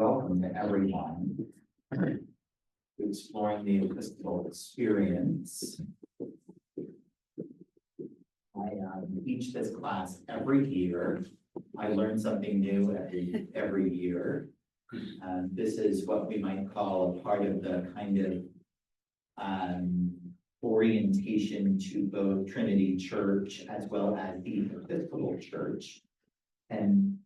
welcome to everyone to exploring the Episcopal experience. I teach this class every year. I learn something new every year. This is what we might call a part of the kind of orientation to both Trinity Church as well as the Episcopal Church. And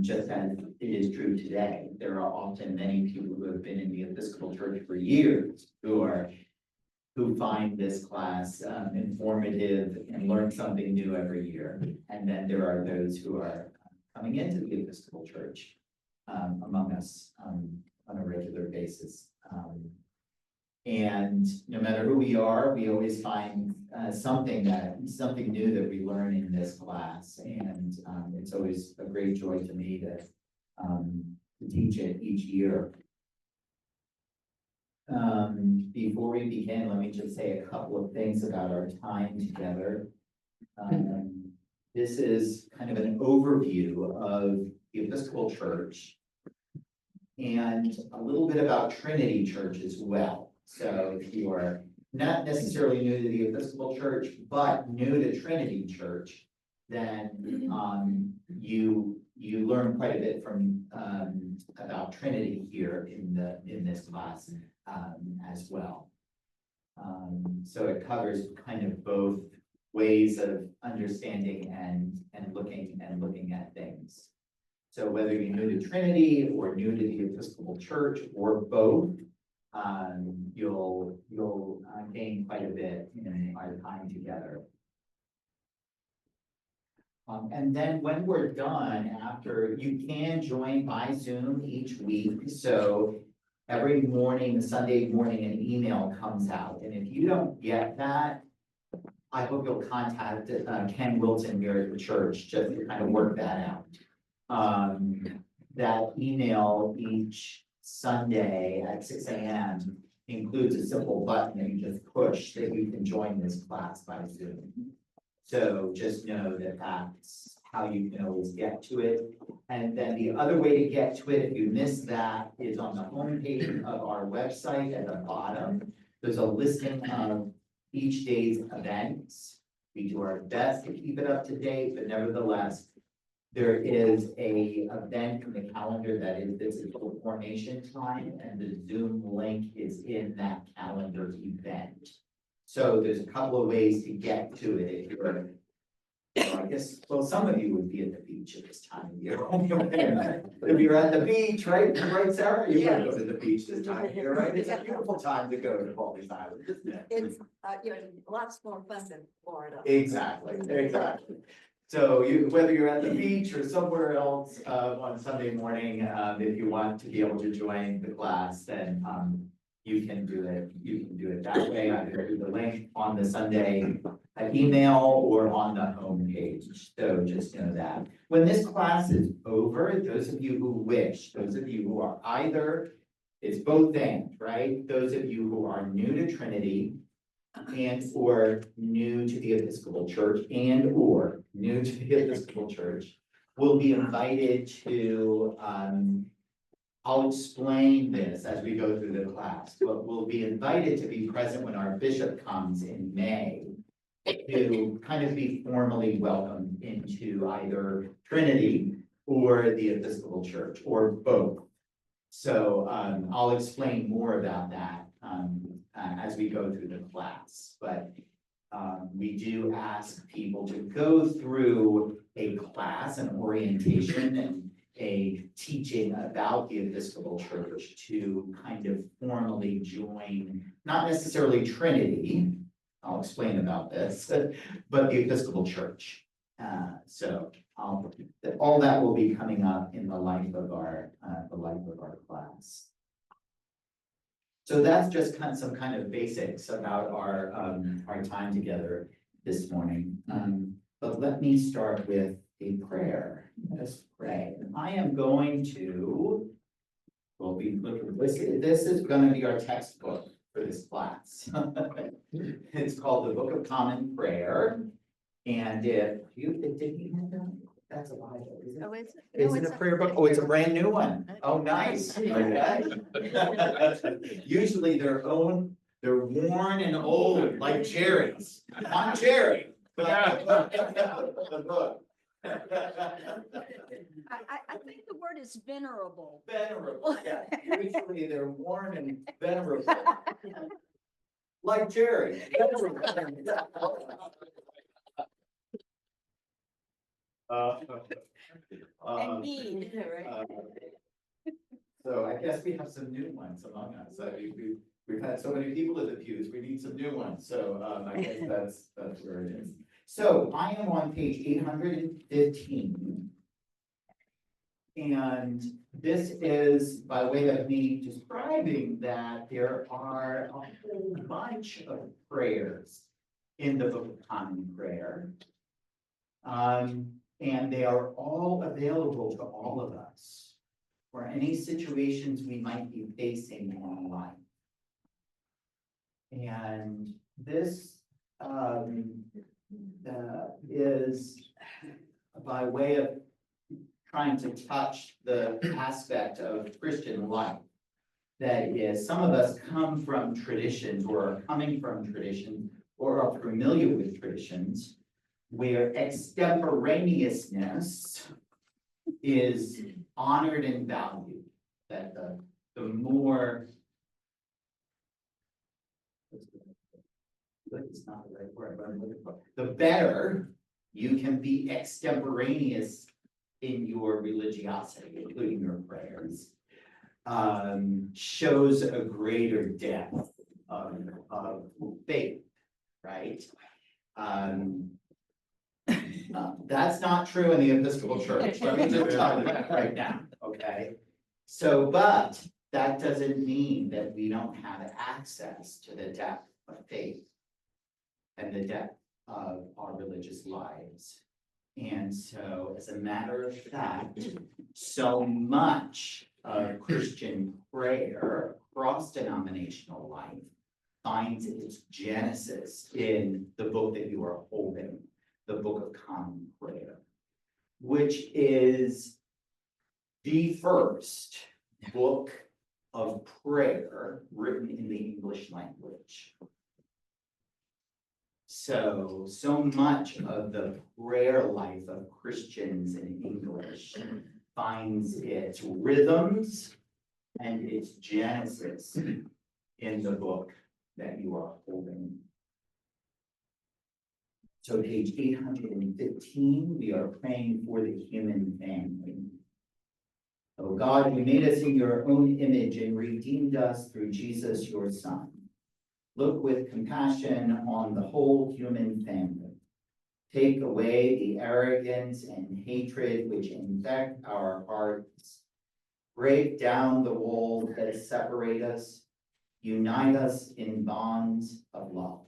just as it is true today, there are often many people who have been in the Episcopal Church for years who find this class informative and learn something new every year. And then there are those who are coming into the Episcopal Church among us on a regular basis. And no matter who we are, we always find something new that we learn in this class. And it's always a great joy to me to teach it each year. Before we begin, let me just say a couple of things about our time together. This is kind of an overview of the Episcopal Church and a little bit about Trinity Church as well. So if you are not necessarily new to the Episcopal Church, but new to Trinity Church, then you learn quite a bit from about Trinity here in this class as well. So it covers kind of both ways of understanding and looking at things. So whether you're new to Trinity or new to the Episcopal Church or both, you'll gain quite a bit in our time together. And then when we're done, after, you can join by Zoom each week. So every morning, Sunday morning, an email comes out. And if you don't get that, I hope you'll contact Ken Wilson here at the church just to kind of work that out. That email each Sunday at 6 a.m. includes a simple button that you just push that you can join this class by Zoom. So just know that that's how you can always get to it. And then the other way to get to it, if you missed that, is on the homepage of our website at the bottom. There's a listing of each day's events. We do our best to keep it up to date, but nevertheless, there is a event in the calendar that is this formation time, and the Zoom link is in that calendar event. So there's a couple of ways to get to it if you're, I guess, well, some of you would be at the beach at this time of year. If you're at the beach, right, Sarah? You want to go to the beach this time of year, right? It's a beautiful time to go to Pauli's Island, isn't it? It's, lots more fun than Florida. Exactly. So whether you're at the beach or somewhere else on Sunday morning, if you want to be able to join the class, then you can do it. You can do it that way, either through the link on the Sunday email or on the home page. So just know that. When this class is over, those of you who wish, those of you who are either, it's both things, right? Those of you who are new to Trinity and or new to the Episcopal Church and or new to the Episcopal Church will be invited to, I'll explain this as we go through the class, but we'll be invited to be present when our bishop comes in May to kind of be formally welcomed into either Trinity or the Episcopal Church or both. So I'll explain more about that as we go through the class, but we do ask people to go through a class, an orientation, and a teaching about the Episcopal Church to kind of formally join, not necessarily Trinity, I'll explain about this, but the Episcopal Church. So all that will be coming up in the life of our class. So that's just some kind of basics about our time together this morning. But let me start with a prayer. Let us pray. I am going to, this is going to be our textbook for this class. It's called the Book of Common Prayer. And if you, did you have that? That's a lot Oh, is it? Is No, it it's a prayer book? Oh, it's a brand new one. Oh, nice. Okay. Usually they're worn and old, like Jerry's. I'm Jerry. I think the word is venerable. Venerable, yeah. Usually they're worn and venerable. Like Jerry. And mead, right? So I guess we have some new ones among us. We've had so many people in the pews, we need some new ones. So I guess that's where it is. So I am on page 815. And this is by way of me describing that there are a whole bunch of prayers in the Book of Common Prayer. And they are all available to all of us for any situations we might be facing in life. And this is by way of trying to touch the aspect of Christian life. That is, some of us come from traditions or are coming from traditions or are familiar with traditions where extemporaneousness is honored and valued. That the more, it's not the right word, but I'm looking for, the better you can be extemporaneous in your religiosity, including your prayers, shows a greater depth of faith, right? That's not true in the Episcopal Church. Let me just tell you that right now, okay? So, but that doesn't mean that we don't have access to the depth of faith and the depth of our religious lives. And so, as a matter of fact, so much of Christian prayer across denominational life finds its genesis in the book that you are holding, the Book of Common Prayer, which is the first book of prayer written in the English language. So much of the prayer life of Christians in English finds its rhythms and its genesis in the book that you are holding. So page 815, we are praying for the human family. Oh God, you made us in your own image and redeemed us through Jesus, your Son. Look with compassion on the whole human family. Take away the arrogance and hatred which infect our hearts. Break down the walls that separate us. Unite us in bonds of love.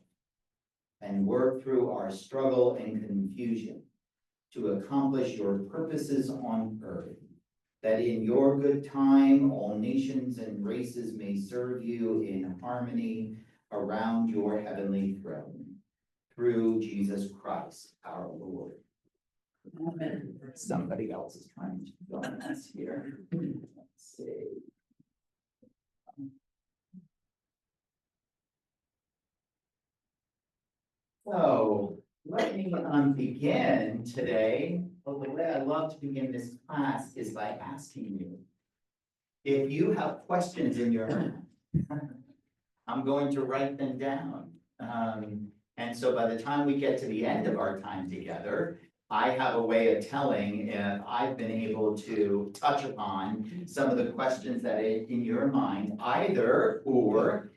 And work through our struggle and confusion to accomplish your purposes on earth, that in your good time all nations and races may serve you in harmony around your heavenly throne, through Jesus Christ our Lord. Amen. Somebody else is trying to join us here. Let's see. So let me begin today. Well, the way I love to begin this class is by asking you if you have questions in your mind. I'm going to write them down. And so by the time we get to the end of our time together, I have a way of telling if I've been able to touch upon some of the questions that are in your mind, either or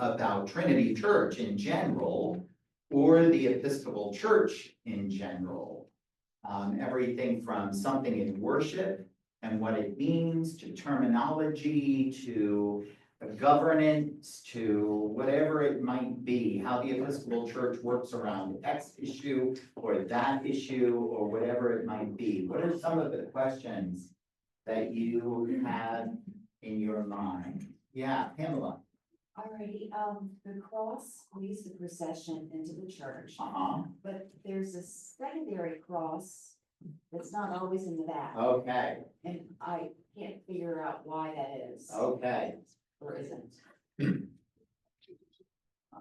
about Trinity Church in general, or the Episcopal Church in general. Everything from something in worship and what it means, to terminology, to governance, to whatever it might be, how the Episcopal Church works around X issue or that issue or whatever it might be. What are some of the questions that you have in your mind? Yeah, Pamela. Alrighty, the cross leads the procession into the church, Uh-huh. but there's a secondary cross It's not always in the back, Okay, and I can't figure out why that is. okay. Or isn't. I'm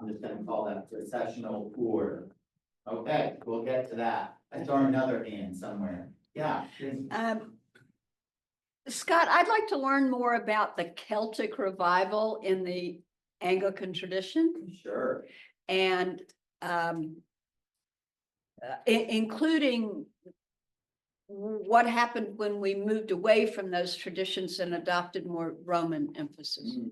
just gonna call that processional order. Okay, we'll get to that. I saw another hand somewhere. Yeah. please. Scott, I'd like to learn more about the Celtic revival in the Anglican tradition Sure. and including what happened when we moved away from those traditions and adopted more Roman emphasis. Mm.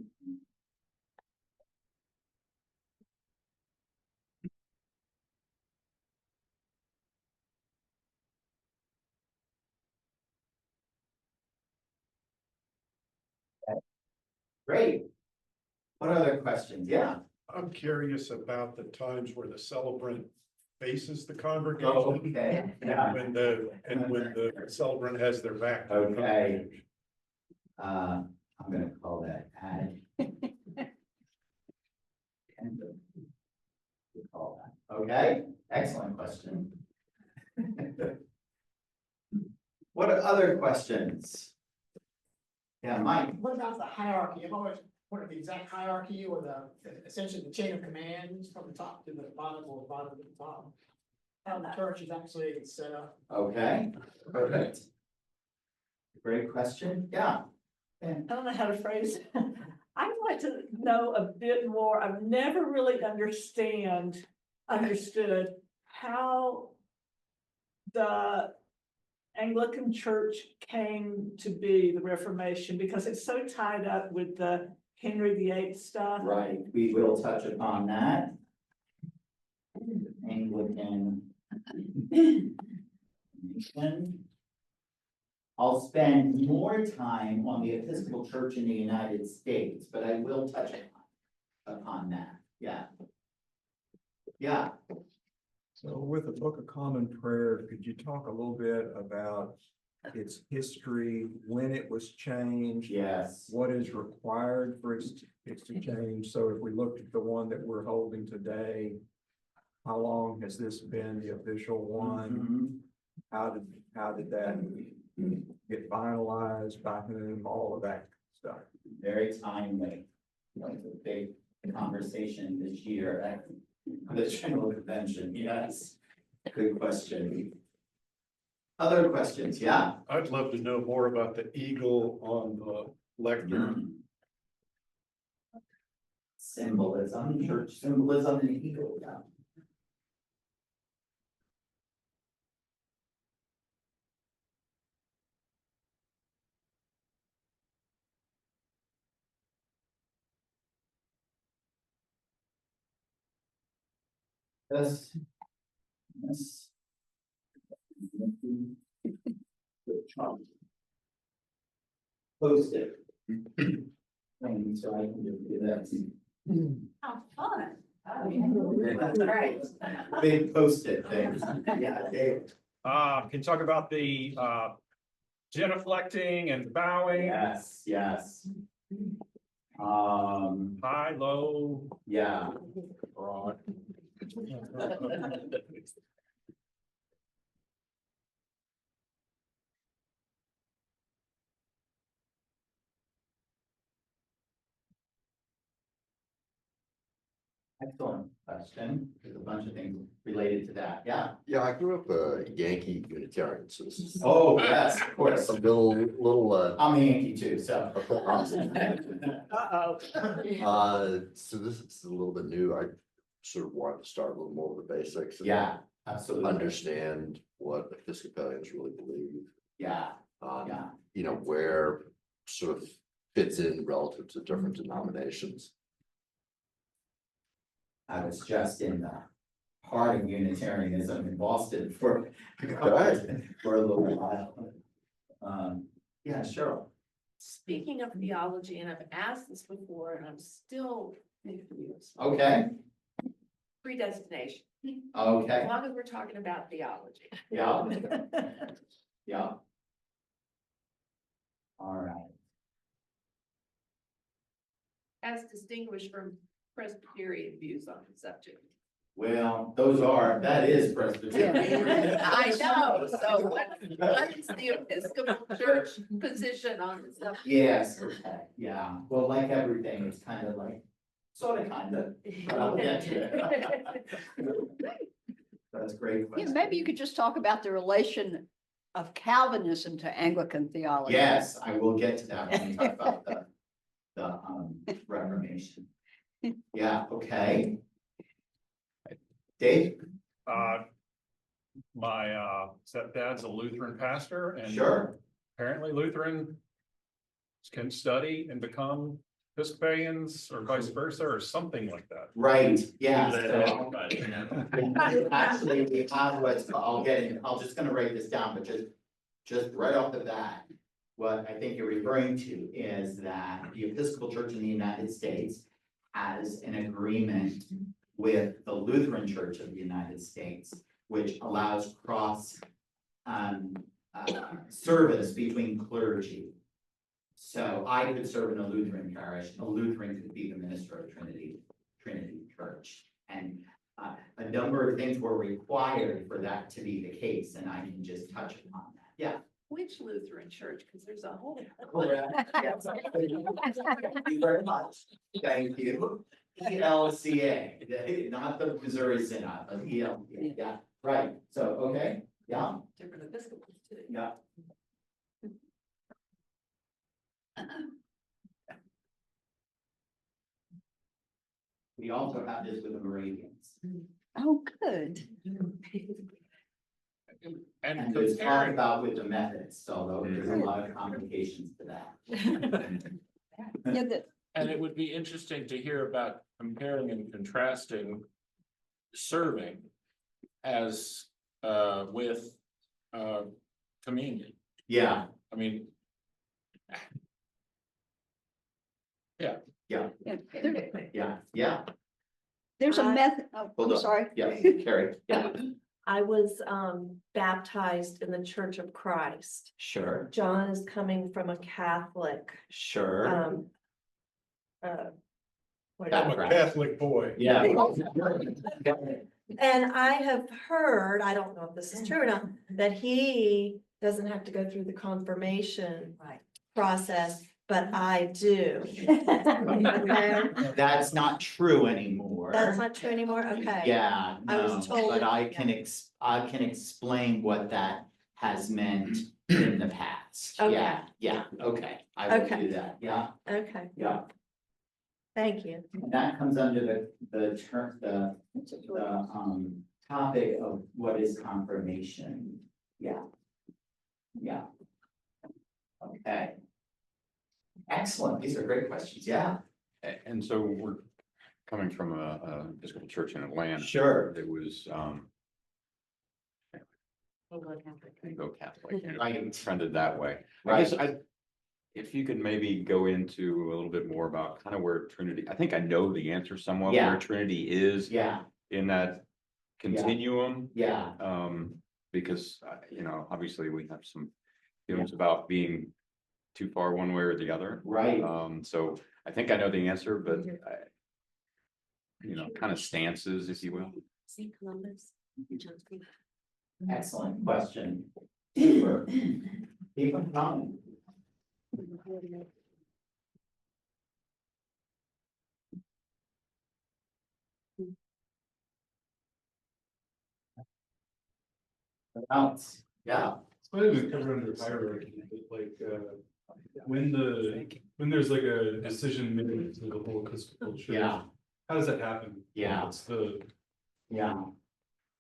Great. What other questions? Yeah. I'm curious about the times where the celebrant faces the congregation. Okay. Yeah. When the celebrant has their back. to the Okay. congregation. I'm gonna call that add. Call that. Okay, excellent question. What are other questions? Yeah, Mike. What about the hierarchy? I've always wondered the exact hierarchy or the essentially the chain of commands from the top to the bottom or the bottom to the top. How the church is actually set up. Okay, perfect. Great question. Yeah. I don't know how to phrase it. I'd like to know a bit more. I've never really understood how the Anglican Church came to be, the Reformation, because it's so tied up with the Henry VIII stuff. Right, we will touch upon that. Anglican. I'll spend more time on the Episcopal Church in the United States, but I will touch upon that, yeah. Yeah, So with the Book of Common Prayer, could you talk a little bit about its history, when it was changed? yes, What is required for it to change? So if we looked at the one that we're holding today, how long has this been the official one? Mhm. How did that get finalized, by whom, all of that stuff? Very timely. That was a big conversation this year at the general convention, yes. Good question. Other questions, yeah? I'd love to know more about the eagle on the lectern. Mm-hmm. Symbolism, church symbolism and eagle, yeah. Yes. Yes. Post it. So I can do that. How fun. Right. Big post-it things. Yeah, Dave. Can you talk about the genuflecting and bowing, Yes, yes. high, low, Yeah. broad? Excellent question. There's a bunch of things related to that. Yeah. Yeah, I grew up a Yankee Unitarian, so this is Oh, yes, of course. a little, I'm a Yankee too, so. Uh-oh. so this is a little bit new. I sort of wanted to start a little more with the basics. and Yeah, absolutely. Understand what Episcopalians really believe. Yeah, Um, yeah. you know, where sort of fits in relative to different denominations. I was just in the heart of Unitarianism in Boston for a little while. Yeah, Cheryl. Speaking of theology, and I've asked this before, and I'm still confused. Okay, Predestination, as okay, long as we're talking about theology. yeah. Yeah. All right. As distinguished from Presbyterian views on the subject. Well, that is Presbyterian. I know, so what is the Episcopal Church position on this stuff? Yes, okay, yeah, well, like everything, it's kind of like, sort of, kind of, but I'll get to it. That's a great Yeah, question. maybe you could just talk about the relation of Calvinism to Anglican theology. Yes, I will get to that when we talk about the Reformation. Yeah, okay. Dave? My stepdad's a Lutheran pastor and Sure, apparently Lutheran can study and become Episcopalians or vice versa or something like that. right, yeah. Do So- that. Actually, we have what's, I'm just gonna write this down, but just right off the bat. What I think you're referring to is that the Episcopal Church in the United States has an agreement with the Lutheran Church of the United States, which allows cross service between clergy. So I could serve in a Lutheran parish, a Lutheran could be the minister of Trinity Church. And a number of things were required for that to be the case, and I can just touch upon that. Yeah. Which Lutheran church? Because there's a whole. Correct. Yes. Thank you very much. Thank you. ELCA, not the Missouri Synod, but ELCA, yeah, right, so, okay, yeah, Different Episcopals too. yeah. We also have this with the Moravians. Oh, good. And there's talk about with the Methodists, although there's a lot of complications to that. Yeah, the- And it would be interesting to hear about comparing and contrasting serving as with communion. Yeah, I mean, yeah, there- yeah, There's a I- method, oh, Hold I'm on. sorry. yeah, Carrie, yeah, I was baptized in the Church of Christ. sure, John is coming from a Catholic, sure, what is I'm it? a Catholic boy. yeah. And I have heard, I don't know if this is true or not, that he doesn't have to go through the confirmation process, but I do. Okay, That's not true anymore. that's not true anymore, okay. Yeah, I was no, told but it- I can explain what that has meant in the past. Okay. Yeah, okay, I will Okay. do that, yeah, Okay, yeah. thank you. And that comes under the term, the topic of what is confirmation, yeah. Yeah. Okay. Excellent, these are great questions, yeah, And so we're coming from a Episcopal church in Atlanta. sure, That was, Anglo Catholic, and Right. trended that way. I right, guess if you could maybe go into a little bit more about kind of where Trinity, I think I know the answer somewhat, Yeah. where Trinity is yeah, in that continuum. yeah, Because, obviously we have some feelings about being too far one way or the other. right, So I think I know the answer, but kind of stances, if you will. St. Columbus. excellent question. Deeper, deeper comment. What else? Yeah, It's not even covered under hierarchy, but like, when there's like a decision made to the whole Episcopal Church. yeah, How does that happen? Yeah. What's the, yeah,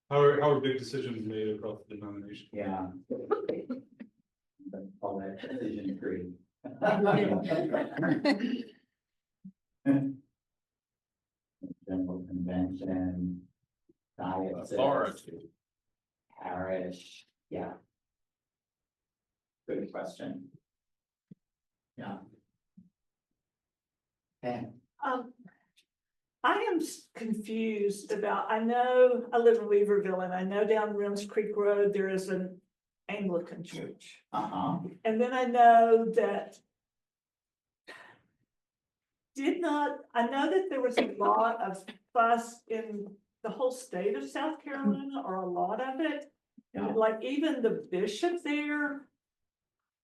how are big decisions made across the denomination? yeah. All that decision tree. General convention. Diocese. authority. Parish, yeah. Good question. Yeah. Okay, I am confused about, I know I live in Weaverville and I know down Rims Creek Road, there is an Anglican church. uh-huh, And then I know that I know that there was a lot of fuss in the whole state of South Carolina or a lot of it. Yeah. Like even the bishop there,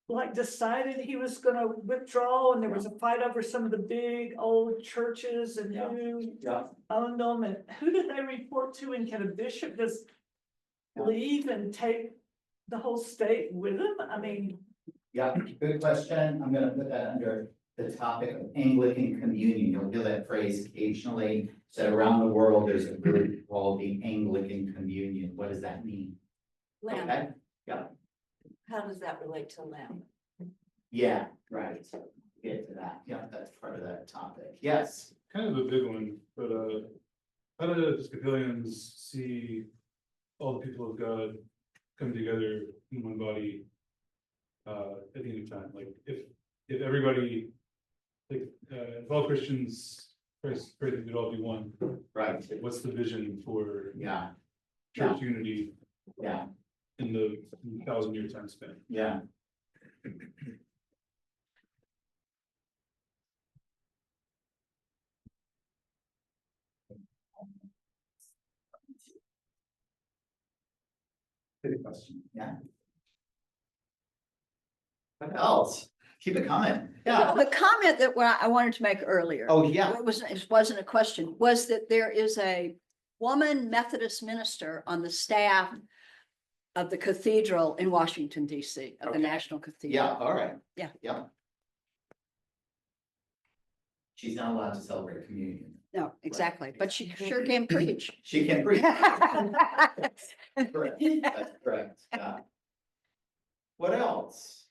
like decided he was gonna withdraw and there was a fight over some of the big old churches and Yeah. who Yeah. owned them and who did they report to and can a bishop just Yeah. leave and take the whole state with him? I mean, Yeah, good question. I'm gonna put that under the topic of Anglican communion. You'll hear that phrase occasionally. So around the world, there's a group called the Anglican communion. What does that mean? Lamb, Okay, yeah, how does that relate to lamb? yeah, right. Get to that. Yeah, that's part of that topic. Yes. Kind of a big one, but how do Episcopalians see all the people of God come together in one body at the end of time? Like if everybody, like if all Christians pray that we'd all be one, Right. what's the vision for Yeah, church unity yeah, in the 1,000-year time span? yeah. Good question, yeah. What else? Keep it coming, yeah. The comment that I wanted to make earlier. Oh, yeah, It wasn't a question, was that there is a woman Methodist minister on the staff of the cathedral in Washington, DC, of the Okay. National Cathedral. yeah, all right. Yeah. Yeah. She's not allowed to celebrate communion. No, exactly, but she sure can preach. She can preach. Correct, that's correct, yeah. What else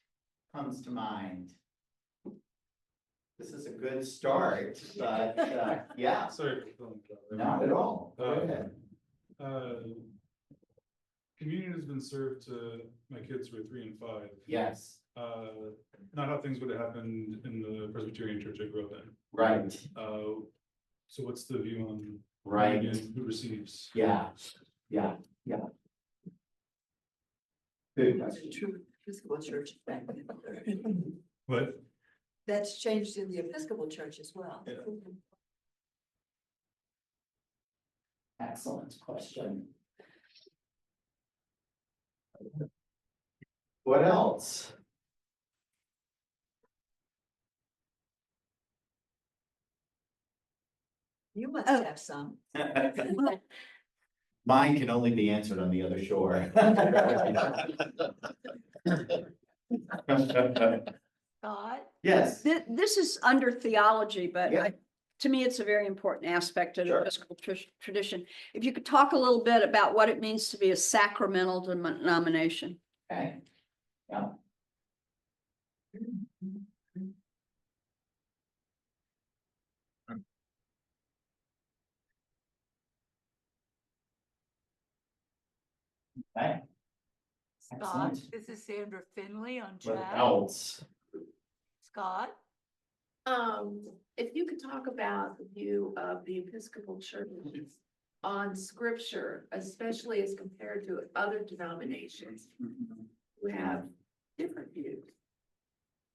comes to mind? This is a good start, but, yeah, Sorry. not at all. Go Uh, ahead. Communion has been served to my kids who are 3 and 5. Yes, Not how things would have happened in the Presbyterian church I grew up in. right, So what's the view on right, communion, who receives? yeah, yeah, yeah. Good question. True Episcopal Church. What? That's changed in the Episcopal Church as well. Yeah. Excellent question. What else? You must have some. Mine can only be answered on the other shore. Scott? Yes, This is under theology, but Yeah. to me, it's a very important aspect of the Sure. Episcopal tradition. If you could talk a little bit about what it means to be a sacramental denomination. okay, yeah. Okay. Scott, Excellent. this is Sandra Finley on What chat. else? Scott? If you could talk about the view of the Episcopal Church on scripture, especially as compared to other denominations who have different views.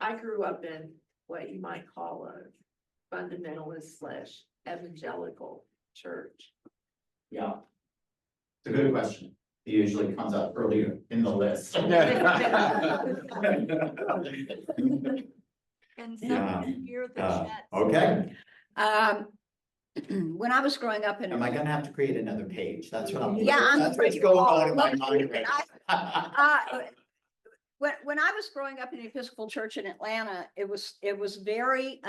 I grew up in what you might call a fundamentalist / evangelical church. Yeah. It's a good question. It usually comes up earlier in the list. Can Yeah. someone hear the Uh, chat? Okay, When I was growing up in. am I gonna have to create another page? That's what I'm. Yeah, I'm That's what's pretty going wrong. on in my mind right now. When I was growing up in the Episcopal Church in Atlanta, it was very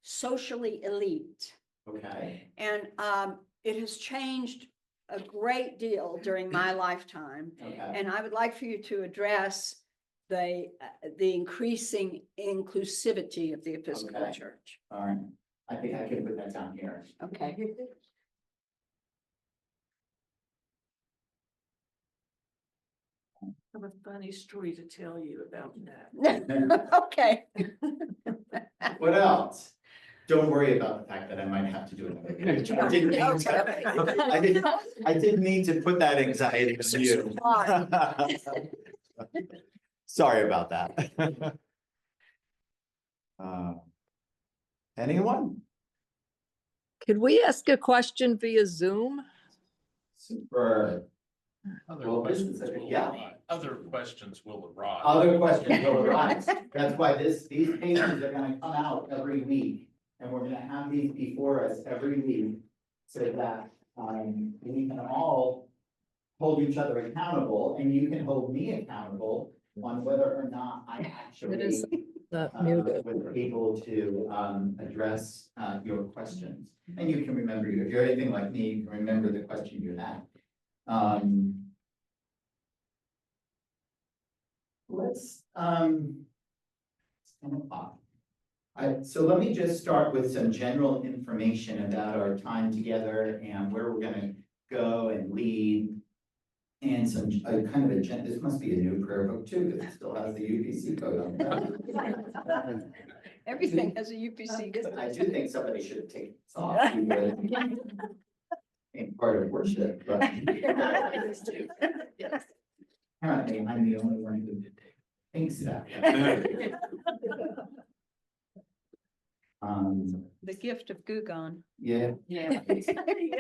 socially elite. Okay, And it has changed a great deal during my lifetime. okay, And I would like for you to address the increasing inclusivity of the Episcopal Okay. Church. all right. I think I can put that down here. Okay. I have a funny story to tell you about that. Okay. What else? Don't worry about the fact that I might have to do another page. I didn't mean to- I didn't mean to put that anxiety on you. Sorry about that. Anyone? Could we ask a question via Zoom? Super. Well, this is a- yeah. Other questions will arise. Other questions will arise. That's why these pages are gonna come out every week. And we're gonna have these before us every week. So that, we can all hold each other accountable, and you can hold me accountable on whether or not I actually was able to, address, your questions. And you can remember, if you're anything like me, you can remember the question you had. Let's, it's 10 o'clock. So let me just start with some general information about our time together and where we're gonna go and lead. And some, kind of this must be a new prayer book too, because it still has the UPC code on it. Everything has a UPC. I do think somebody should have taken this off. In part of worship, but. Apparently, I'm the only one who thinks that. The gift of Gugon. Yeah. Yeah. Exactly.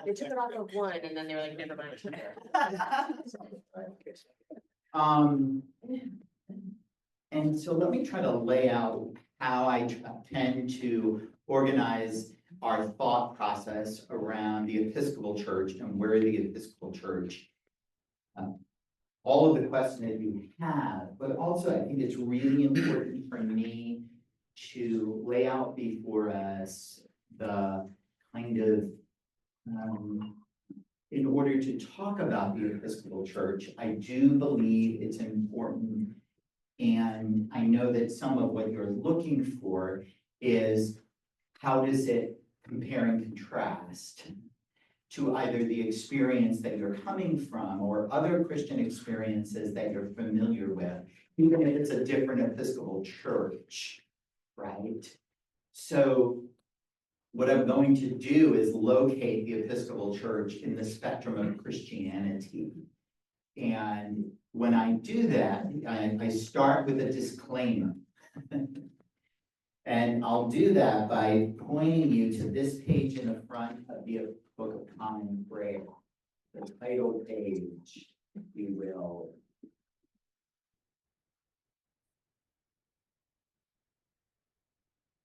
They took it off of one and then they were like, never mind. And so let me try to lay out how I tend to organize our thought process around the Episcopal Church and where the Episcopal Church, all of the questions that you have, but also I think it's really important for me to lay out before us the kind of, in order to talk about the Episcopal Church, I do believe it's important. And I know that some of what you're looking for is how does it compare and contrast to either the experience that you're coming from or other Christian experiences that you're familiar with, even if it's a different Episcopal church, right? So what I'm going to do is locate the Episcopal Church in the spectrum of Christianity. And when I do that, I start with a disclaimer. And I'll do that by pointing you to this page in the front of the Book of Common Prayer, the title page, if you will.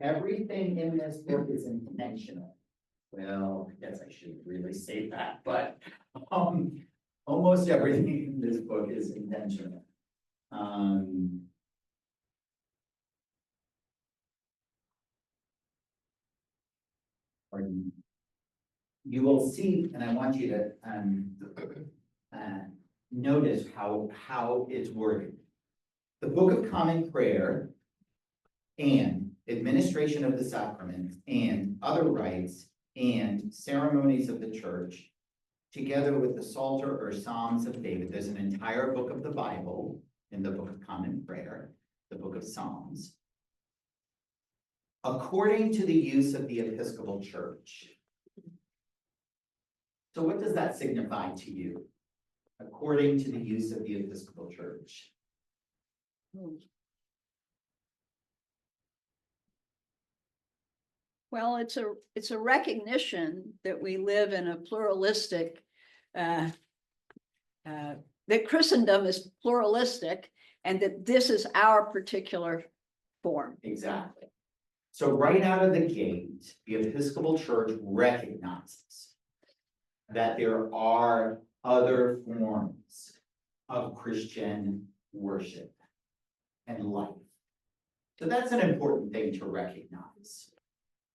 Everything in this book is intentional. Well, I guess I shouldn't really say that, but almost everything in this book is intentional. You will see, and I want you to notice how it's worded. The Book of Common Prayer and administration of the sacraments and other rites and ceremonies of the church, together with the Psalter or Psalms of David. There's an entire book of the Bible in the Book of Common Prayer, the Book of Psalms. According to the use of the Episcopal Church. So what does that signify to you? According to the use of the Episcopal Church. Well, it's a recognition that we live in a pluralistic, that Christendom is pluralistic and that this is our particular form. Exactly. So right out of the gate, the Episcopal Church recognizes that there are other forms of Christian worship and life. So that's an important thing to recognize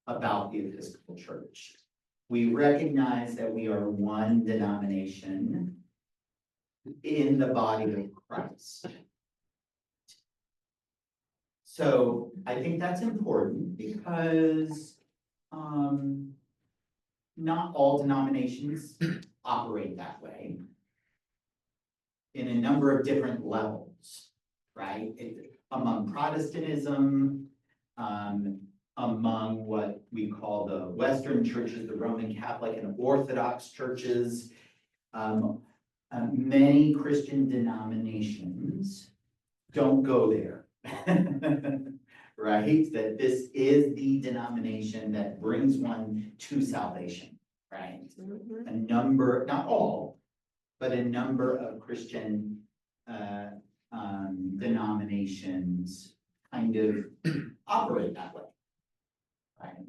about the Episcopal Church. We recognize that we are one denomination in the body of Christ. So I think that's important because not all denominations operate that way in a number of different levels, right? Among Protestantism, among what we call the Western churches, the Roman Catholic and Orthodox churches, many Christian denominations don't go there, right? That this is the denomination that brings one to salvation, right? Mhm. A number, not all, but a number of Christian denominations kind of operate that way. Right?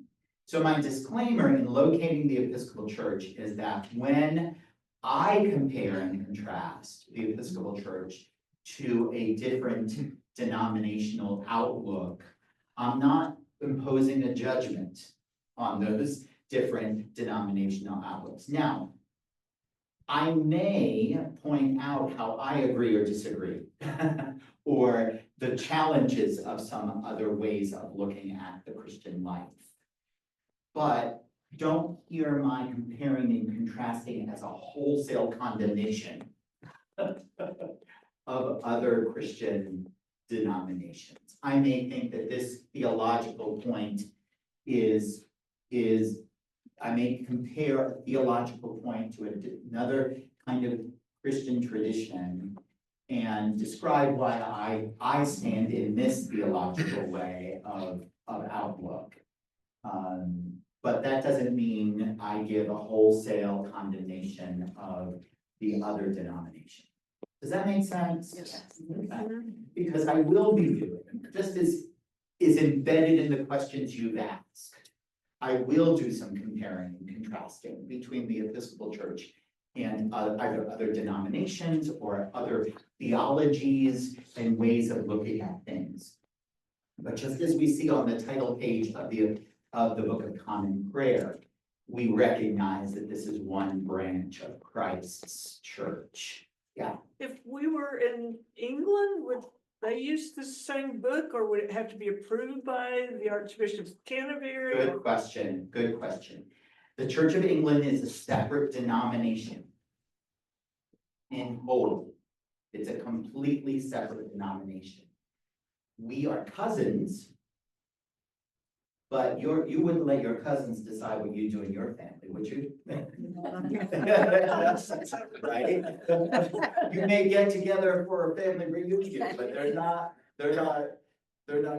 So my disclaimer in locating the Episcopal Church is that when I compare and contrast the Episcopal Church to a different denominational outlook, I'm not imposing a judgment on those different denominational outlooks. Now, I may point out how I agree or disagree, or the challenges of some other ways of looking at the Christian life. But don't hear my comparing and contrasting as a wholesale condemnation of other Christian denominations. I may think that this theological point is I may compare a theological point to another kind of Christian tradition and describe why I stand in this theological way of outlook. But that doesn't mean I give a wholesale condemnation of the other denomination. Does that make sense? Yes. Okay. Because I will be doing, just as is embedded in the questions you've asked, I will do some comparing and contrasting between the Episcopal Church and either other denominations or other theologies and ways of looking at things. But just as we see on the title page of the Book of Common Prayer, we recognize that this is one branch of Christ's church. Yeah. If we were in England, would they use the same book, or would it have to be approved by the Archbishop of Canterbury? Good question, good question. The Church of England is a separate denomination in whole. It's a completely separate denomination. We are cousins, but you wouldn't let your cousins decide what you do in your family, would you? Right? You may get together for a family reunion, but they're not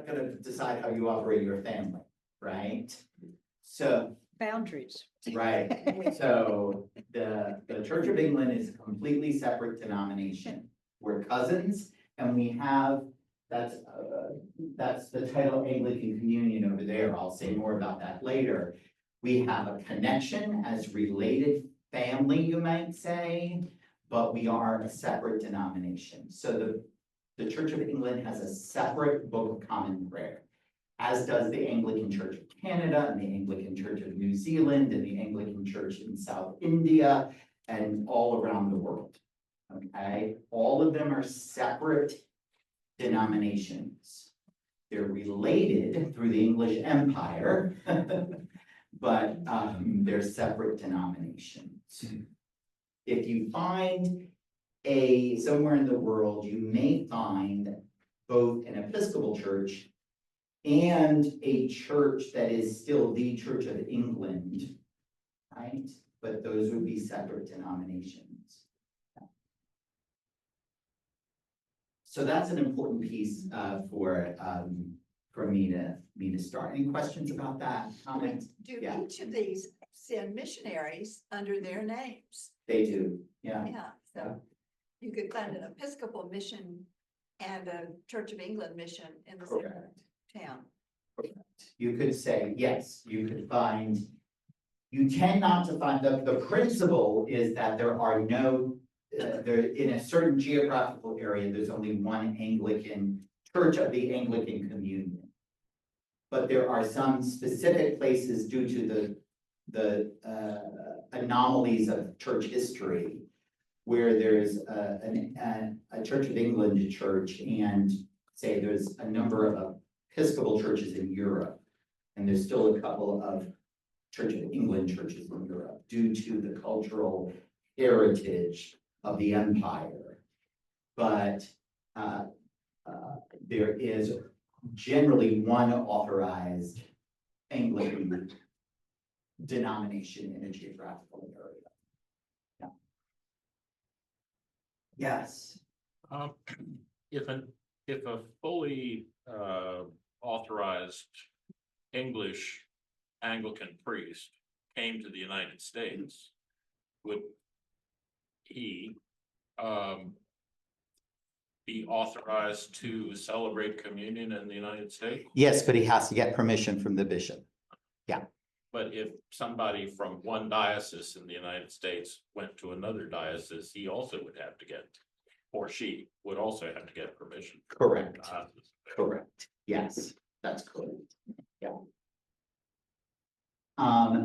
gonna decide how you operate your family, right? So, Boundaries. right, so the Church of England is a completely separate denomination. We're cousins, and we have, that's the title Anglican Communion over there. I'll say more about that later. We have a connection as related family, you might say, but we are a separate denomination. So the Church of England has a separate Book of Common Prayer, as does the Anglican Church of Canada and the Anglican Church of New Zealand and the Anglican Church in South India and all around the world. Okay, all of them are separate denominations. They're related through the English Empire, but they're separate denominations. If you find somewhere in the world, you may find both an Episcopal church and a church that is still the Church of England, right? But those would be separate denominations. So that's an important piece for me to start. Any questions about that? Comments? Do Yeah. each of these send missionaries under their names? They do, yeah. Yeah, so you could find an Episcopal mission and a Church of England mission in the same Correct. town. You could say, yes, you could find, you tend not to find, the principle is that there are no, there, in a certain geographical area, there's only one Anglican Church of the Anglican Communion. But there are some specific places due to the anomalies of church history where there's a Church of England church and say there's a number of Episcopal churches in Europe. And there's still a couple of Church of England churches in Europe due to the cultural heritage of the empire. But there is generally one authorized Anglican denomination in a geographical area. Yeah. Yes. If a fully authorized English Anglican priest came to the United States, would he be authorized to celebrate communion in the United States? Yes, but he has to get permission from the bishop. But if somebody from one diocese in the United States went to another diocese, he also would have to get, or she would also have to get permission. Correct. Correct. Yes, that's correct. Yeah.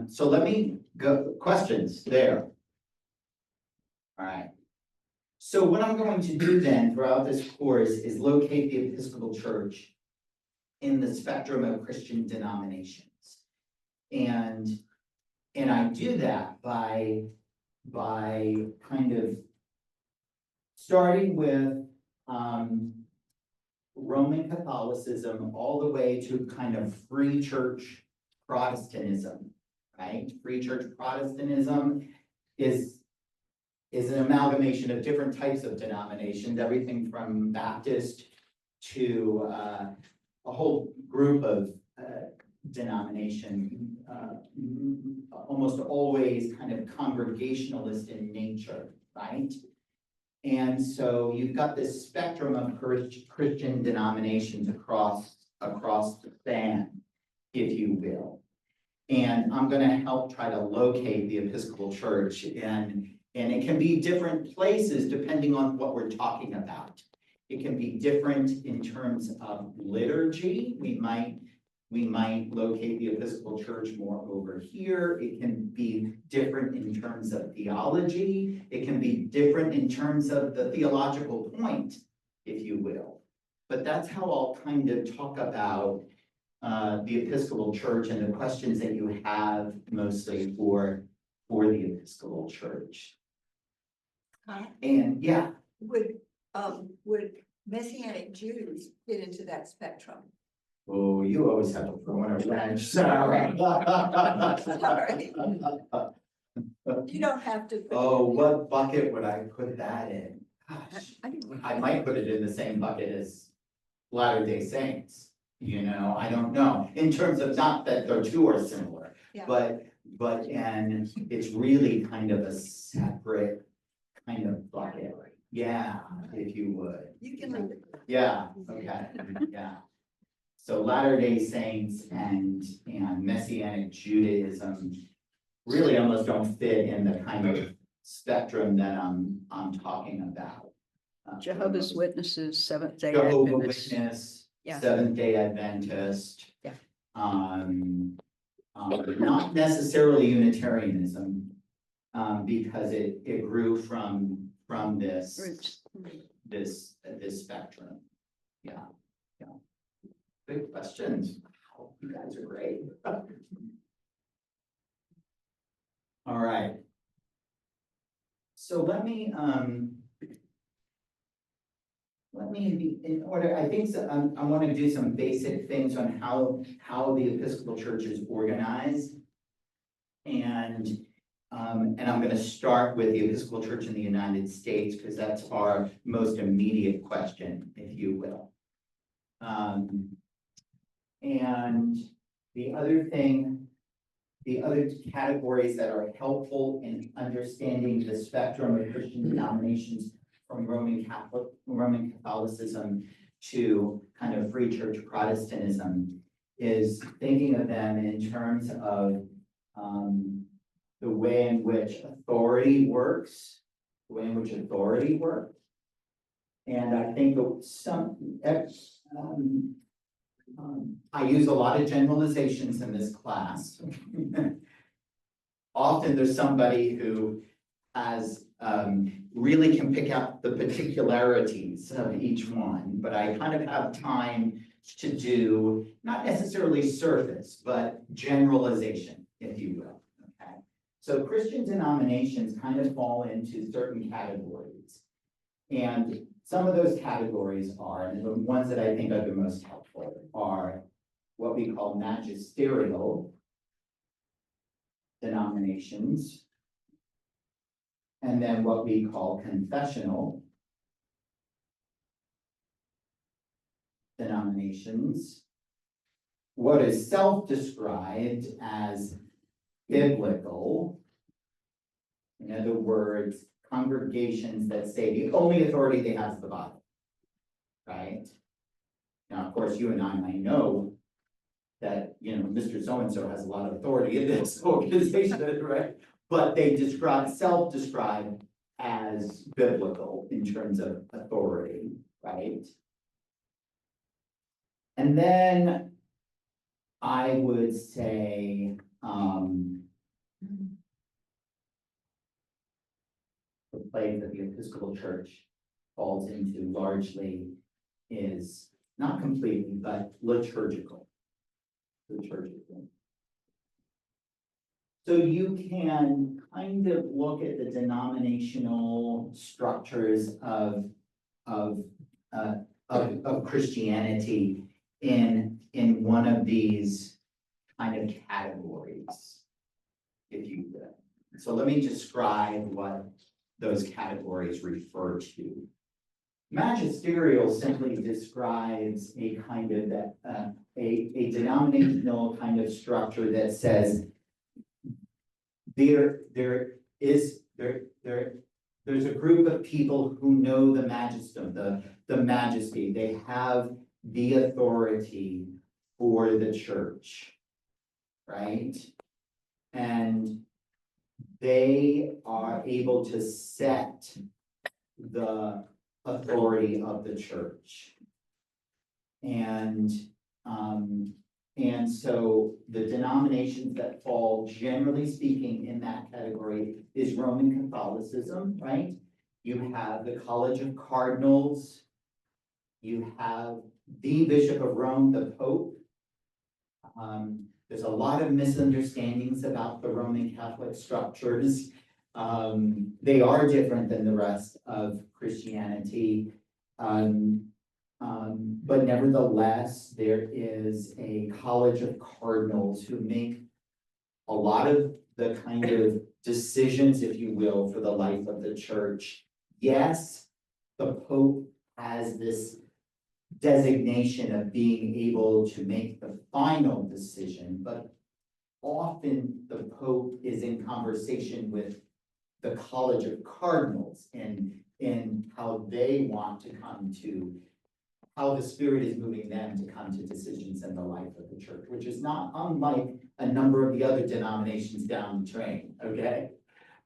So let me go, questions there. All right. So what I'm going to do then throughout this course is locate the Episcopal Church in the spectrum of Christian denominations. And I do that by kind of starting with Roman Catholicism all the way to kind of free church Protestantism, right? Free church Protestantism is an amalgamation of different types of denominations, everything from Baptist to a whole group of denomination, almost always kind of congregationalist in nature, right? And so you've got this spectrum of Christian denominations across the span, if you will. And I'm going to help try to locate the Episcopal Church, and it can be different places depending on what we're talking about. It can be different in terms of liturgy. We might locate the Episcopal Church more over here. It can be different in terms of theology. It can be different in terms of the theological point, if you will. But that's how I'll kind of talk about the Episcopal Church and the questions that you have mostly for the Episcopal Church. And yeah. Would Messianic Jews fit into that spectrum? Oh, you always have to throw in a wrench, Sarah. Sorry. You don't have to. Oh, what bucket would I put that in? Gosh, I might put it in the same bucket as Latter-day Saints. You know, I don't know, in terms of, not that the two are similar, Yeah. but and it's really kind of a separate kind of bucket. Yeah, if you would. You can leave it. Yeah, okay, yeah. So Latter-day Saints and Messianic Judaism really almost don't fit in the kind of spectrum that I'm talking about. Jehovah's Witnesses, Seventh-day Jehovah's Adventists. Witness, Yeah. Seventh-day Adventist. Yeah. Not necessarily Unitarianism, because it grew from this Roots. this spectrum. Yeah, yeah. Good questions. Wow, you guys are great. All right. So let me be in order. I think so, I want to do some basic things on how the Episcopal Church is organized. And I'm going to start with the Episcopal Church in the United States, because that's our most immediate question, if you will. And the other categories that are helpful in understanding the spectrum of Christian denominations from Roman Catholicism to kind of free church Protestantism is thinking of them in terms of the way in which authority works, And I think I use a lot of generalizations in this class. Often there's somebody who has really can pick out the particularities of each one, but I kind of have time to do not necessarily surface, but generalization, if you will. Okay. So Christian denominations kind of fall into certain categories. And some of those categories are, and the ones that I think are the most helpful, are what we call magisterial denominations, and then what we call confessional denominations, what is self-described as biblical. In other words, congregations that say the only authority they have is the Bible, right? Now, of course, you and I might know that, Mr. So-and-so has a lot of authority in this organization, right? But they self-describe as biblical in terms of authority, right? And then I would say, the place that the Episcopal Church falls into largely is not completely, but liturgical. Liturgical. So you can kind of look at the denominational structures of Christianity in one of these kind of categories, if you will. So let me describe what those categories refer to. Magisterial simply describes a kind of a denominational kind of structure that says there's a group of people who know the magisterium, the majesty. They have the authority for the church, right? And they are able to set the authority of the church. And so the denominations that fall, generally speaking, in that category is Roman Catholicism, right? You have the College of Cardinals. You have the Bishop of Rome, the Pope. There's a lot of misunderstandings about the Roman Catholic structures. They are different than the rest of Christianity. But nevertheless, there is a College of Cardinals who make a lot of the kind of decisions, if you will, for the life of the church. Yes, the Pope has this designation of being able to make the final decision, but often the Pope is in conversation with the College of Cardinals in how they want to come to, how the Spirit is moving them to come to decisions in the life of the church, which is not unlike a number of the other denominations down the train, okay?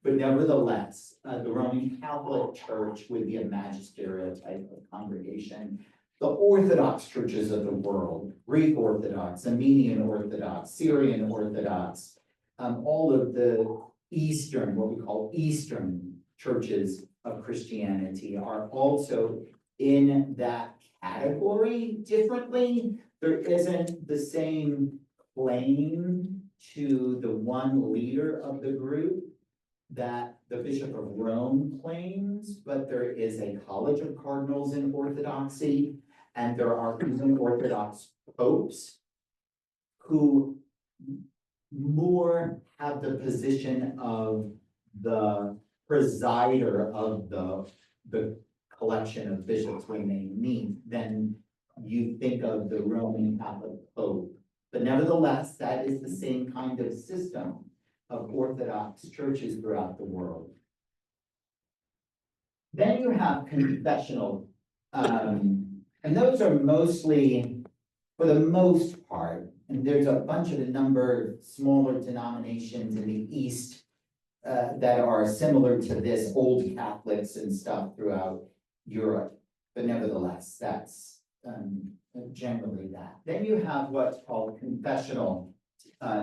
But nevertheless, the Roman Catholic Church would be a magisterial type of congregation. The Orthodox churches of the world, Greek Orthodox, Armenian Orthodox, Syrian Orthodox, all of the Eastern, what we call Eastern churches of Christianity are also in that category differently. There isn't the same claim to the one leader of the group that the Bishop of Rome claims, but there is a College of Cardinals in Orthodoxy, and there are even Orthodox popes who more have the position of the presider of the collection of bishops when they meet than you think of the Roman Catholic Pope. But nevertheless, that is the same kind of system of Orthodox churches throughout the world. Then you have confessional, and those are mostly, for the most part, and there's a bunch of a number of smaller denominations in the East that are similar to this, old Catholics and stuff throughout Europe. But nevertheless, that's generally that. Then you have what's called confessional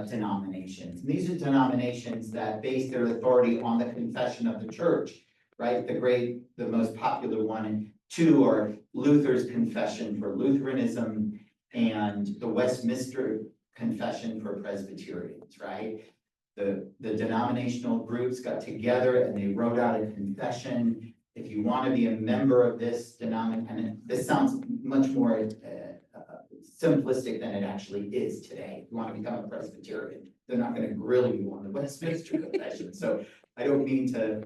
denominations. These are denominations that base their authority on the confession of the church, right? The most popular one and two are Luther's Confession for Lutheranism and the Westminster Confession for Presbyterians, right? The denominational groups got together and they wrote out a confession. If you want to be a member of this denomination, and this sounds much more simplistic than it actually is today. If you want to become a Presbyterian, they're not going to grill you on the Westminster Confession. So I don't mean to,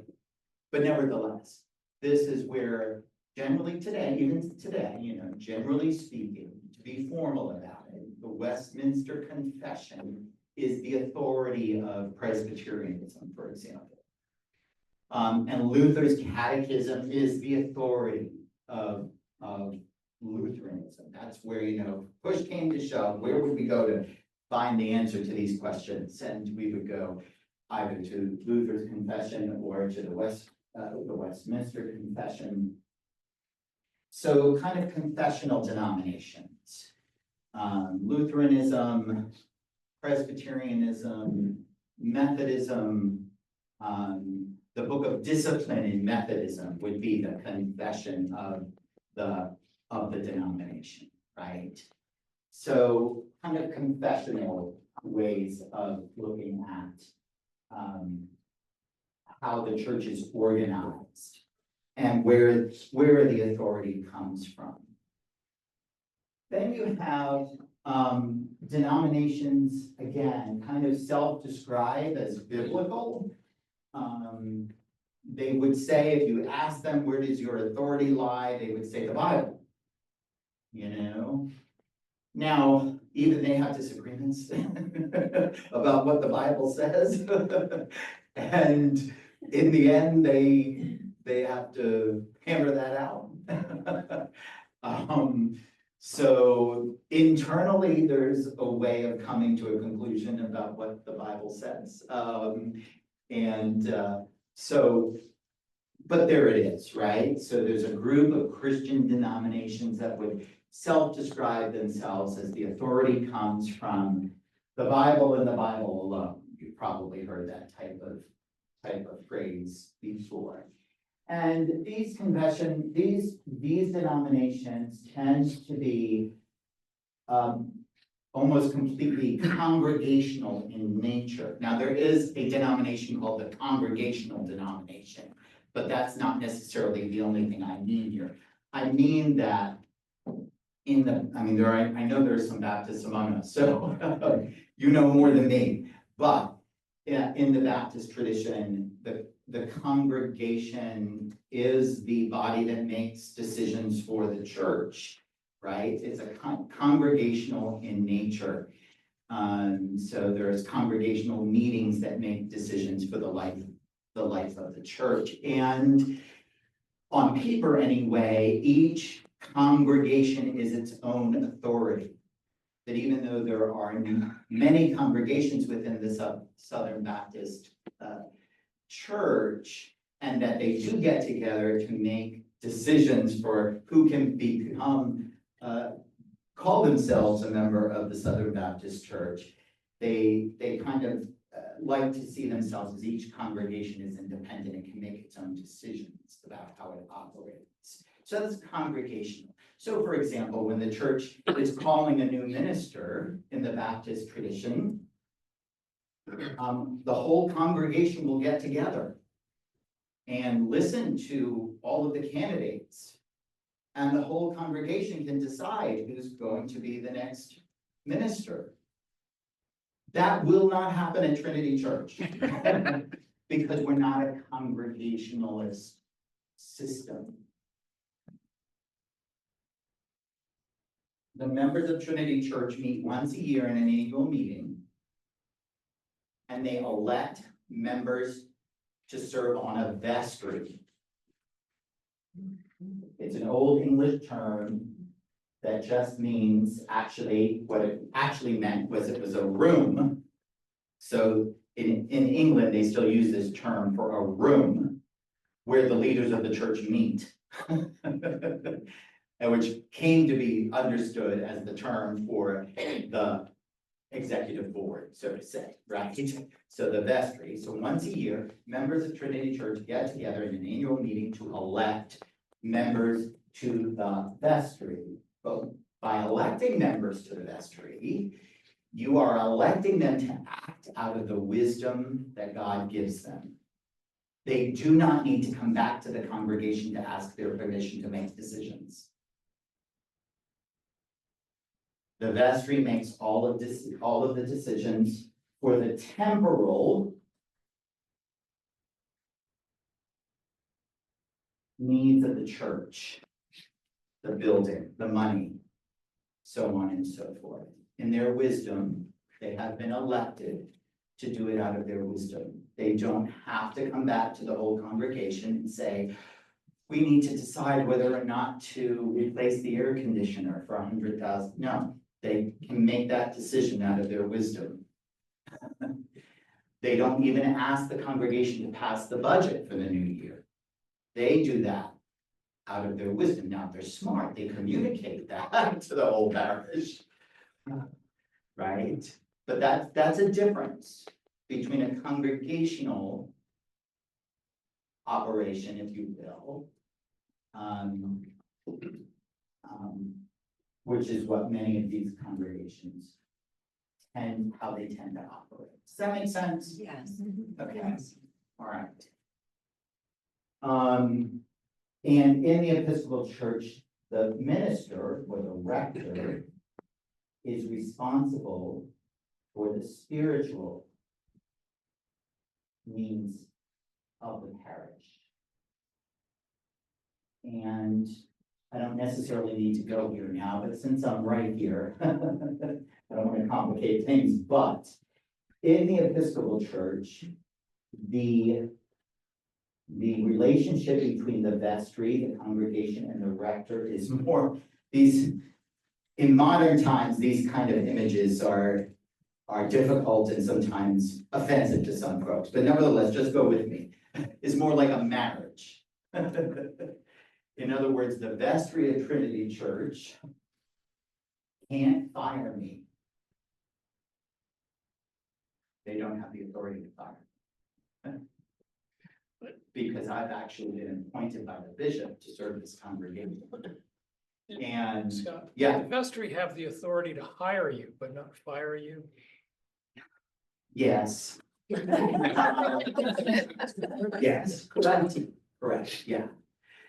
but nevertheless, this is where generally today, even today, generally speaking, to be formal about it, the Westminster Confession is the authority of Presbyterianism, for example. And Luther's Catechism is the authority of Lutheranism. That's where, push came to shove, where would we go to find the answer to these questions? And we would go either to Luther's Confession or to the Westminster Confession. So kind of confessional denominations. Lutheranism, Presbyterianism, Methodism, the book of discipline in Methodism would be the confession of the denomination, right? So kind of confessional ways of looking at how the church is organized and where the authority comes from. Then you have denominations, again, kind of self-describe as biblical. They would say, if you ask them, where does your authority lie? They would say the Bible, Now, even they have disagreements about what the Bible says. And in the end, they have to hammer that out. So internally, there's a way of coming to a conclusion about what the Bible says. But there it is, right? So there's a group of Christian denominations that would self-describe themselves as the authority comes from the Bible and the Bible alone. You've probably heard that type of phrase before. And these denominations tend to be almost completely congregational in nature. Now, there is a denomination called the Congregational denomination, but that's not necessarily the only thing I mean here. I mean that I know there's some Baptists among us, so you know more than me, but in the Baptist tradition, the congregation is the body that makes decisions for the church, right? It's a congregational in nature. So there's congregational meetings that make decisions for the life of the church. And on paper anyway, each congregation is its own authority. That even though there are many congregations within the Southern Baptist Church, and that they do get together to make decisions for who can call themselves a member of the Southern Baptist Church, they kind of like to see themselves as each congregation is independent and can make its own decisions about how it operates. So that's congregational. So for example, when the church is calling a new minister in the Baptist tradition, the whole congregation will get together and listen to all of the candidates. And the whole congregation can decide who's going to be the next minister. That will not happen at Trinity Church because we're not a congregationalist system. The members of Trinity Church meet once a year in an annual meeting, and they elect members to serve on a vestry. It's an old English term that just means what it actually meant was it was a room. So in England, they still use this term for a room where the leaders of the church meet. And which came to be understood as the term for the executive board, so to say, right? So the vestry. So once a year, members of Trinity Church get together in an annual meeting to elect members to the vestry. But by electing members to the vestry, you are electing them to act out of the wisdom that God gives them. They do not need to come back to the congregation to ask their permission to make decisions. The vestry makes all of the decisions for the temporal needs of the church. the building, the money, so on and so forth. In their wisdom, they have been elected to do it out of their wisdom. They don't have to come back to the whole congregation and say, we need to decide whether or not to replace the air conditioner for $100,000. No, they can make that decision out of their wisdom. They don't even ask the congregation to pass the budget for the new year. They do that out of their wisdom. Now, if they're smart, they communicate that to the whole parish. Right? But that's a difference between a congregational operation, if you will, which is what many of these congregations and how they tend to operate. Does that make sense? Yes. Okay, all right. And in the Episcopal Church, the minister or the rector is responsible for the spiritual needs of the parish. And I don't necessarily need to go here now, but since I'm right here, I don't want to complicate things, but in the Episcopal Church, the relationship between the vestry, the congregation, and the rector is more, in modern times, these kind of images are difficult and sometimes offensive to some folks, but nevertheless, just go with me. It's more like a marriage. In other words, the vestry of Trinity Church can't fire me. They don't have the authority to fire. Because I've actually been appointed by the bishop to serve this congregation. And, Scott, yeah, the vestry have the authority to hire you, but not fire you. yes. Yes, correct, yeah.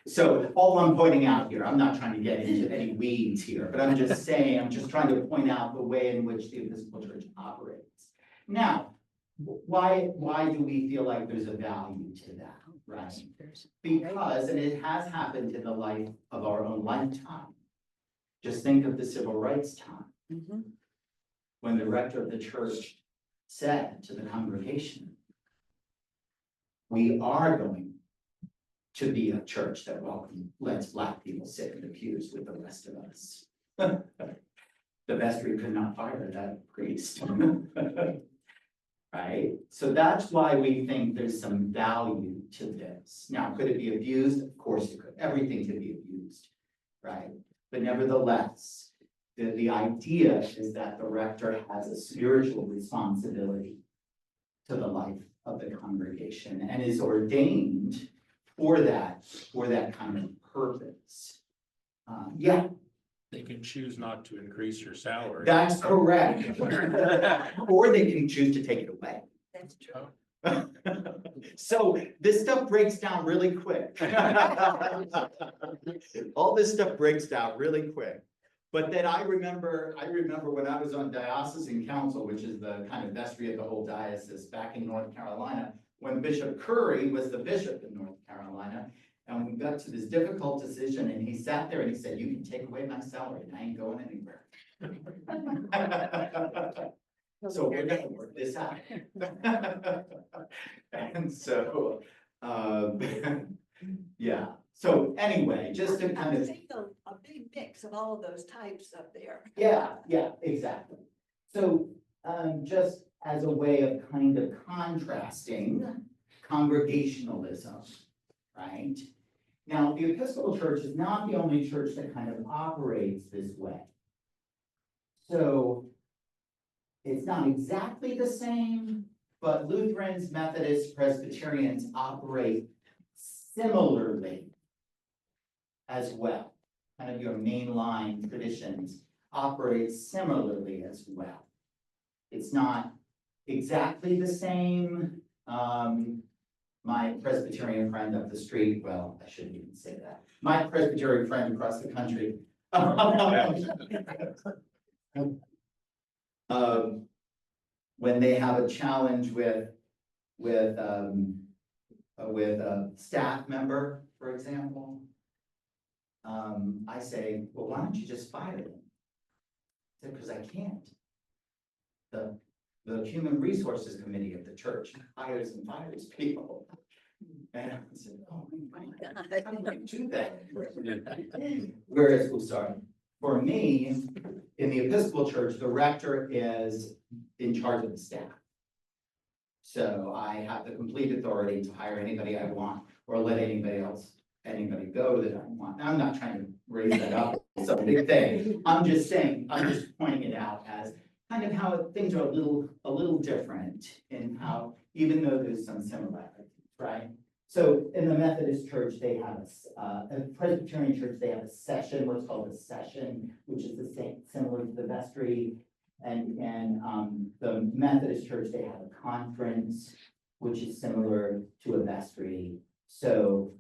So all I'm pointing out here, I'm not trying to get into any weeds here, but I'm just saying, I'm just trying to point out the way in which the Episcopal Church operates. Now, why do we feel like there's a value to that, right? Because, and it has happened in the life of our own lifetime. Just think of the civil rights time. When the rector of the church said to the congregation, we are going to be a church that lets Black people sit in the pews with the rest of us. The vestry could not fire that priest. Right? So that's why we think there's some value to this. Now, could it be abused? Of course it could. Everything could be abused, right? But nevertheless, the idea is that the rector has a spiritual responsibility to the life of the congregation and is ordained for that kind of purpose. Yeah. They can choose not to increase your salary. That's correct. Or they can choose to take it away. That's true. So this stuff breaks down really quick. All this stuff breaks down really quick. But then I remember when I was on diocesan council, which is the kind of vestry of the whole diocese back in North Carolina, when Bishop Curry was the bishop in North Carolina. And we got to this difficult decision and he sat there and he said, you can take away my salary and I ain't going anywhere. So we're gonna work this out. And so, yeah. So anyway, just to kind I of. think a big mix of all of those types up there. Yeah, exactly. So, just as a way of kind of contrasting congregationalism, right? Now, the Episcopal Church is not the only church that kind of operates this way. So, it's not exactly the same, but Lutherans, Methodists, Presbyterians operate similarly as well. Kind of your mainline traditions operate similarly as well. It's not exactly the same. My Presbyterian friend up the street, well, I shouldn't even say that. My Presbyterian friend across the country. When they have a challenge with a staff member, for example, I say, well, why don't you just fire them? Because I can't. The Human Resources Committee of the church hires and fires people. And I said, oh my God, how do you do that? Whereas, oh, sorry, for me, in the Episcopal Church, the rector is in charge of the staff. So I have the complete authority to hire anybody I want or let anybody go that I want. Now, I'm not trying to raise that up, it's a big thing. I'm just saying, I'm just pointing it out as kind of how things are a little different in how, even though there's some similarities, right? So in the Methodist Church, they have a Presbyterian Church, they have a session, what's called a session, which is the same, similar to the vestry. And the Methodist Church, they have a conference, which is similar to a vestry. So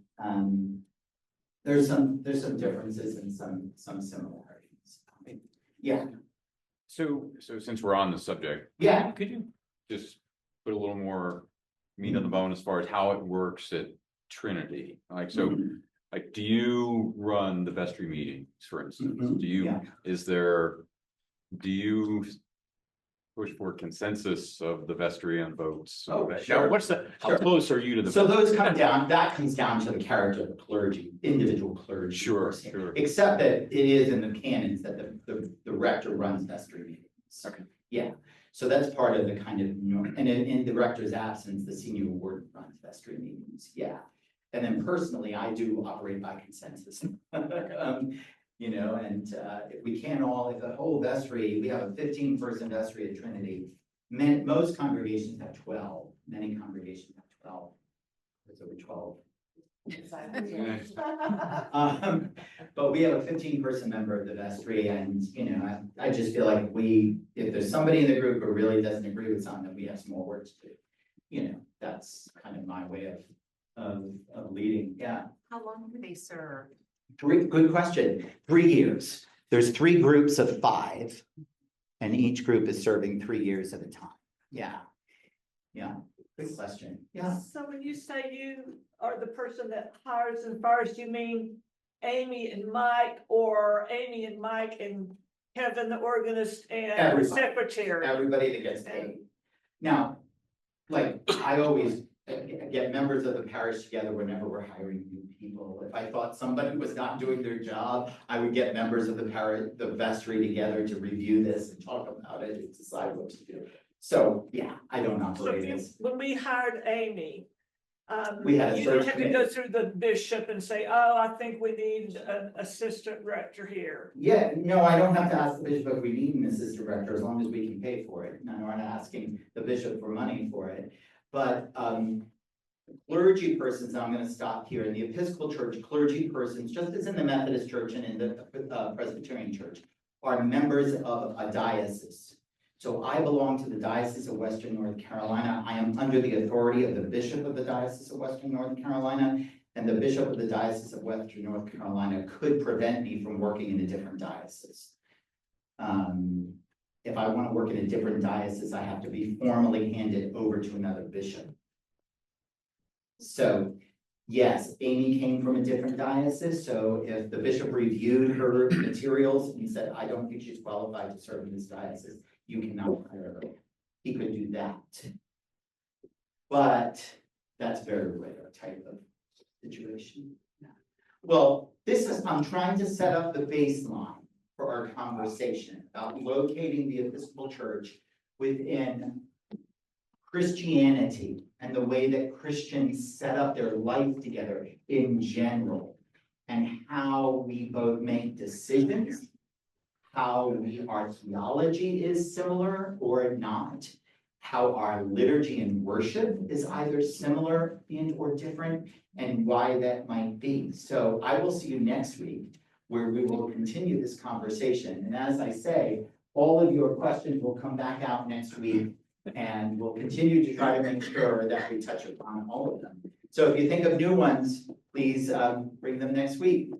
there's some differences and some similarities. Yeah. So since we're on the subject. Yeah. Could you just put a little more meat on the bone as far as how it works at Trinity? Like, so, like, do you run the vestry meetings, for instance? Do you, do you push for consensus of the vestry on votes? Oh, Now, sure. what's the, how close are you to the? So those come down, that comes down to the character of the clergy, individual clergy. Sure, person. sure. Except that it is in the canons that the rector runs vestry meetings. Okay. Yeah, so that's part of the kind of, and in the rector's absence, the senior warden runs vestry meetings, yeah. And then personally, I do operate by consensus. You know, and if we can't all, if the whole vestry, we have a 15-person vestry at Trinity. Most congregations have 12, many congregations have 12. There's over 12. But we have a 15-person member of the vestry, and you know, I just feel like if there's somebody in the group who really doesn't agree with something, we have some more work to do. You know, that's kind of my way of leading. Yeah. How long do they serve? Good question. 3 years. There's 3 groups of 5, and each group is serving 3 years at a time. Yeah. Yeah. Good question. Yeah. So when you say you are the person that hires and fires, you mean Amy and Mike, or Amy and Mike and Kevin, the organist, and Everybody. secretary? Everybody that gets paid. Now, like, I always get members of the parish together whenever we're hiring new people. If I thought somebody was not doing their job, I would get members of the parish, the vestry together to review this and talk about it and decide what to do. So, yeah, I don't operate as. When we hired Amy, We had a you search had to committee. go through the bishop and say, oh, I think we need an assistant rector here. Yeah, no, I don't have to ask the bishop if we need an assistant director, as long as we can pay for it. No, we're not asking the bishop for money for it. But clergy persons, I'm gonna stop here, in the Episcopal Church, clergy persons, just as in the Methodist Church and in the Presbyterian Church, are members of a diocese. So I belong to the Diocese of Western North Carolina. I am under the authority of the Bishop of the Diocese of Western North Carolina, and the Bishop of the Diocese of Western North Carolina could prevent me from working in a different diocese. If I want to work in a different diocese, I have to be formally handed over to another bishop. So, yes, Amy came from a different diocese, so if the bishop reviewed her materials and said, I don't think she's qualified to serve in this diocese, you cannot hire her. He could do that. But that's very rare type of situation. Well, I'm trying to set up the baseline for our conversation about locating the Episcopal Church within Christianity and the way that Christians set up their life together in general, and how we both make decisions, how our theology is similar or not, how our liturgy and worship is either similar and or different, and why that might be. So I will see you next week, where we will continue this conversation. And as I say, all of your questions will come back out next week, and we'll continue to try to make sure that we touch upon all of them. So if you think of new ones, please bring them next week.